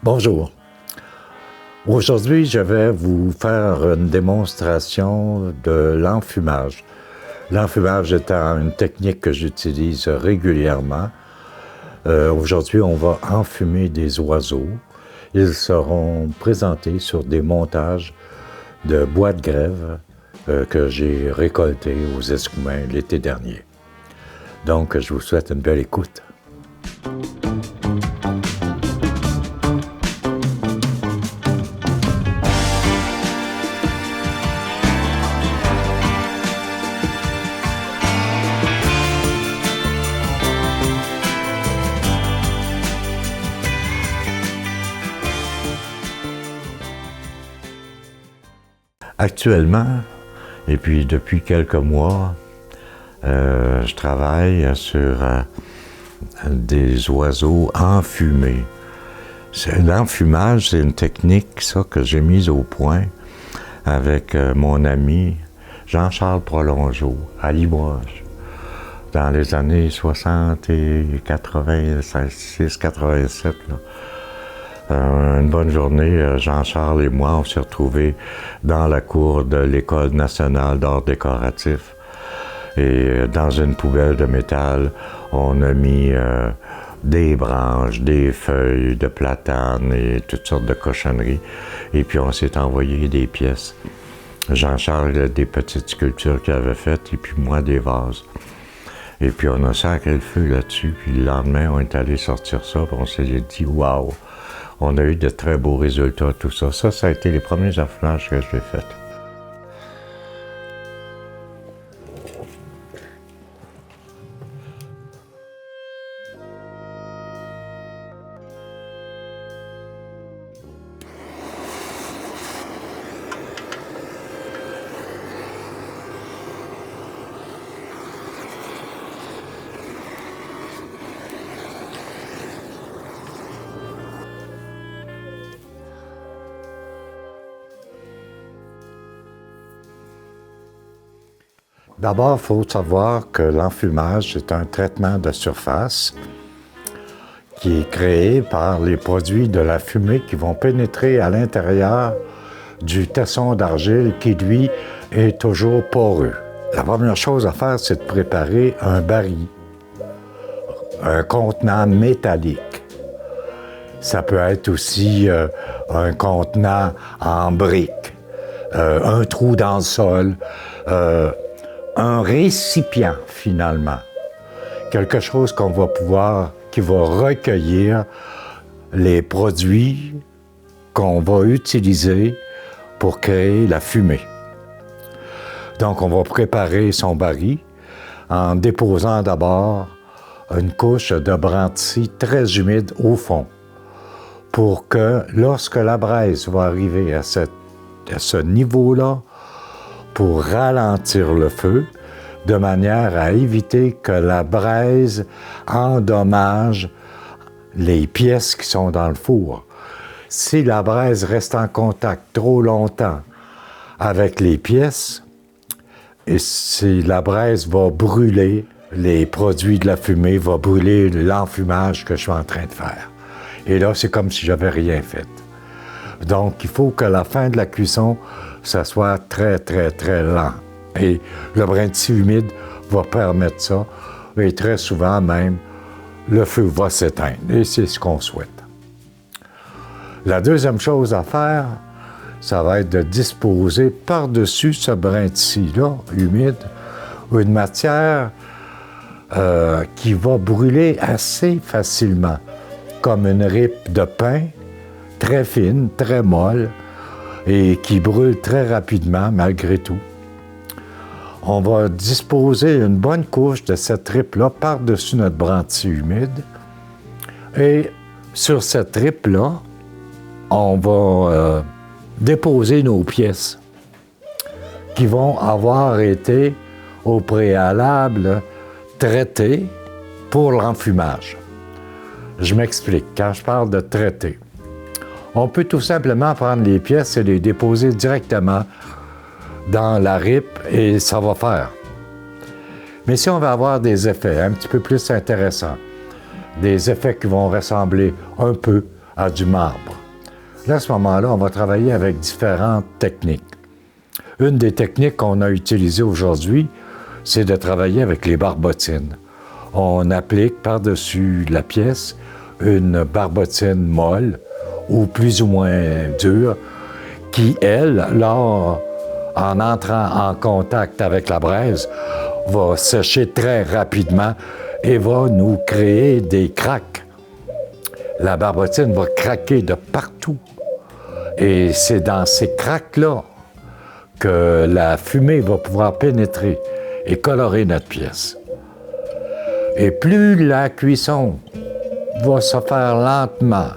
Bonjour. Aujourd'hui, je vais vous faire une démonstration de l'enfumage. L'enfumage étant une technique que j'utilise régulièrement. Aujourd'hui, on va enfumer des oiseaux. Ils seront présentés sur des montages de bois de grève que j'ai récoltés aux Escoumins l'été dernier. Donc, je vous souhaite une belle écoute. Actuellement, et puis depuis quelques mois, je travaille sur des oiseaux enfumés. L'enfumage, c'est une technique que j'ai mise au point avec mon ami Jean-Charles Prolongeau à Limoges, dans les années 60 et 86, 87. Une bonne journée, Jean-Charles et moi, on s'est retrouvés dans la cour de l'École nationale d'art décoratif. Et dans une poubelle de métal, on a mis des branches, des feuilles de platane et toutes sortes de cochonneries. Et puis on s'est envoyé des pièces. Jean-Charles a des petites sculptures qu'il avait faites et puis moi des vases. Et puis on a sacré le feu là-dessus. Puis le lendemain, on est allé sortir ça. Puis on s'est dit « Wow! » On a eu de très beaux résultats, tout ça. Ça a été les premiers enfumages que j'ai faits. D'abord, il faut savoir que l'enfumage est un traitement de surface qui est créé par les produits de la fumée qui vont pénétrer à l'intérieur du tesson d'argile qui, lui, est toujours poreux. La première chose à faire, c'est de préparer un baril, un contenant métallique. Ça peut être aussi un contenant en briques, un trou dans le sol, un récipient, finalement. Quelque chose qui va recueillir les produits qu'on va utiliser pour créer la fumée. Donc, on va préparer son baril en déposant d'abord une couche de brandy très humide au fond pour que, lorsque la braise va arriver à ce niveau-là, pour ralentir le feu, de manière à éviter que la braise endommage les pièces qui sont dans le four. Si la braise reste en contact trop longtemps avec les pièces, et si la braise va brûler les produits de la fumée, va brûler l'enfumage que je suis en train de faire. Et là, c'est comme si j'avais rien fait. Donc, il faut que la fin de la cuisson, ça soit très, très, très lent. Et le brandy humide va permettre ça. Et très souvent même, le feu va s'éteindre. Et c'est ce qu'on souhaite. La deuxième chose à faire, ça va être de disposer par-dessus ce brandy-là, humide, une matière qui va brûler assez facilement, comme une ripe de pain, très fine, très molle, et qui brûle très rapidement malgré tout. On va disposer une bonne couche de cette ripe-là par-dessus notre brandy humide. Et sur cette ripe-là, on va déposer nos pièces qui vont avoir été au préalable traitées pour l'enfumage. Je m'explique. Quand je parle de traiter, on peut tout simplement prendre les pièces et les déposer directement dans la ripe et ça va faire. Mais si on veut avoir des effets un petit peu plus intéressants, des effets qui vont ressembler un peu à du marbre, Là, à ce moment-là, on va travailler avec différentes techniques. Une des techniques qu'on a utilisées aujourd'hui, c'est de travailler avec les barbotines. On applique par-dessus la pièce une barbotine molle ou plus ou moins dure qui, elle, en entrant en contact avec la braise, va sécher très rapidement et va nous créer des craques. La barbotine va craquer de partout. Et c'est dans ces craques-là que la fumée va pouvoir pénétrer et colorer notre pièce. Et plus la cuisson va se faire lentement,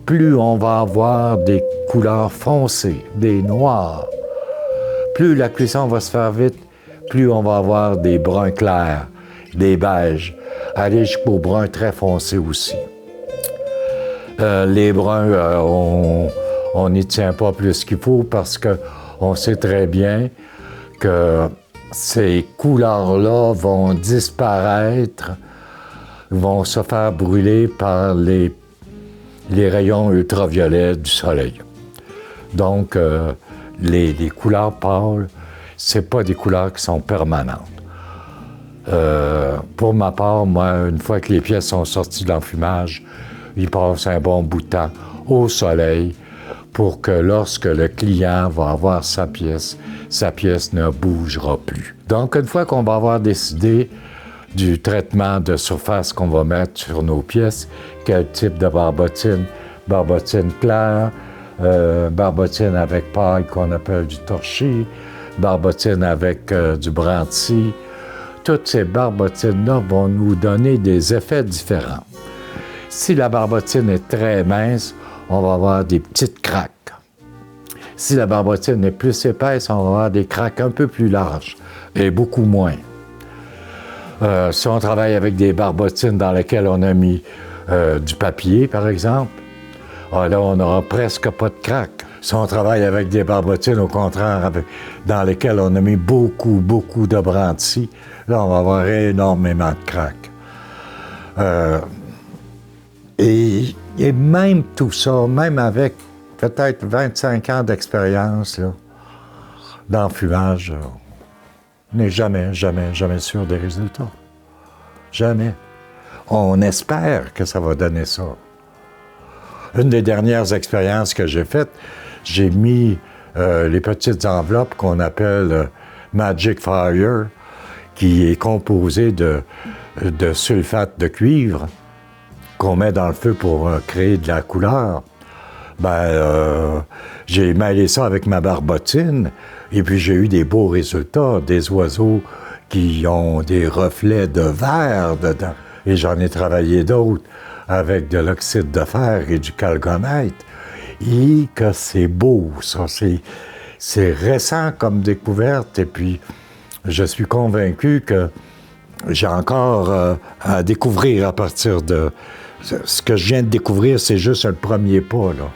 plus on va avoir des couleurs foncées, des noirs. Plus la cuisson va se faire vite, plus on va avoir des bruns clairs, des beiges, aller jusqu'aux bruns très foncés aussi. Les bruns, on n'y tient pas plus qu'il faut parce qu'on sait très bien que ces couleurs-là vont disparaître, vont se faire brûler par les rayons ultraviolets du soleil. Donc, les couleurs pâles, c'est pas des couleurs qui sont permanentes. Pour ma part, moi, une fois que les pièces sont sorties de l'enfumage, ils passent un bon bout de temps au soleil pour que lorsque le client va avoir sa pièce ne bougera plus. Donc, une fois qu'on va avoir décidé du traitement de surface qu'on va mettre sur nos pièces, quel type de barbotine, barbotine claire, barbotine avec paille qu'on appelle du torchis, barbotine avec du brandy, toutes ces barbotines-là vont nous donner des effets différents. Si la barbotine est très mince, on va avoir des petites craques. Si la barbotine est plus épaisse, on va avoir des craques un peu plus larges et beaucoup moins. Si on travaille avec des barbotines dans lesquelles on a mis du papier, par exemple, là, on n'aura presque pas de craques. Si on travaille avec des barbotines, au contraire, dans lesquelles on a mis beaucoup de brandy, là, on va avoir énormément de craques. Et même tout ça, même avec peut-être 25 ans d'expérience d'enfumage, on n'est jamais sûr des résultats. Jamais. On espère que ça va donner ça. Une des dernières expériences que j'ai faites, j'ai mis les petites enveloppes qu'on appelle Magic Fire, qui est composée de sulfate de cuivre qu'on met dans le feu pour créer de la couleur. J'ai mêlé ça avec ma barbotine et puis j'ai eu des beaux résultats, des oiseaux qui ont des reflets de verre dedans. Et j'en ai travaillé d'autres avec de l'oxyde de fer et du calgomètre. Et que c'est beau, ça. C'est récent comme découverte et puis je suis convaincu que j'ai encore à découvrir à partir de... Ce que je viens de découvrir, c'est juste le premier pas, là.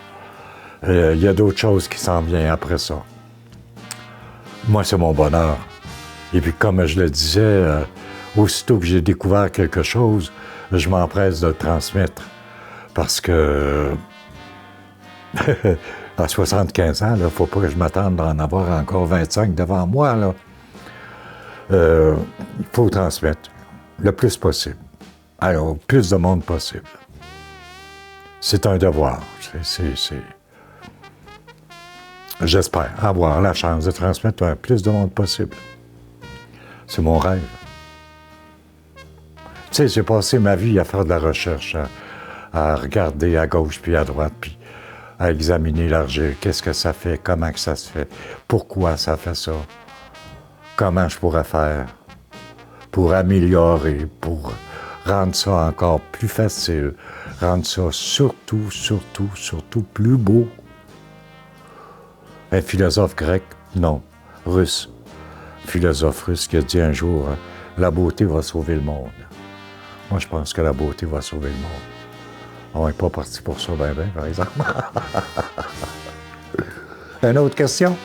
Il y a d'autres choses qui s'en viennent après ça. Moi, c'est mon bonheur. Et puis, comme je le disais, aussitôt que j'ai découvert quelque chose, je m'empresse de le transmettre. Parce que, à 75 ans, il ne faut pas que je m'attende à en avoir encore 25 devant moi, là. Il faut transmettre le plus possible. Alors, au plus de monde possible. C'est un devoir. J'espère avoir la chance de transmettre le plus de monde possible. C'est mon rêve. Tu sais, j'ai passé ma vie à faire de la recherche, à regarder à gauche puis à droite, puis à examiner l'argile. Qu'est-ce que ça fait? Comment que ça se fait? Pourquoi ça fait ça? Comment je pourrais faire pour améliorer, pour rendre ça encore plus facile, rendre ça surtout plus beau. Un philosophe grec, non, russe. Un philosophe russe qui a dit un jour, la beauté va sauver le monde. Moi, je pense que la beauté va sauver le monde. On n'est pas parti pour ça, par exemple. Une autre question?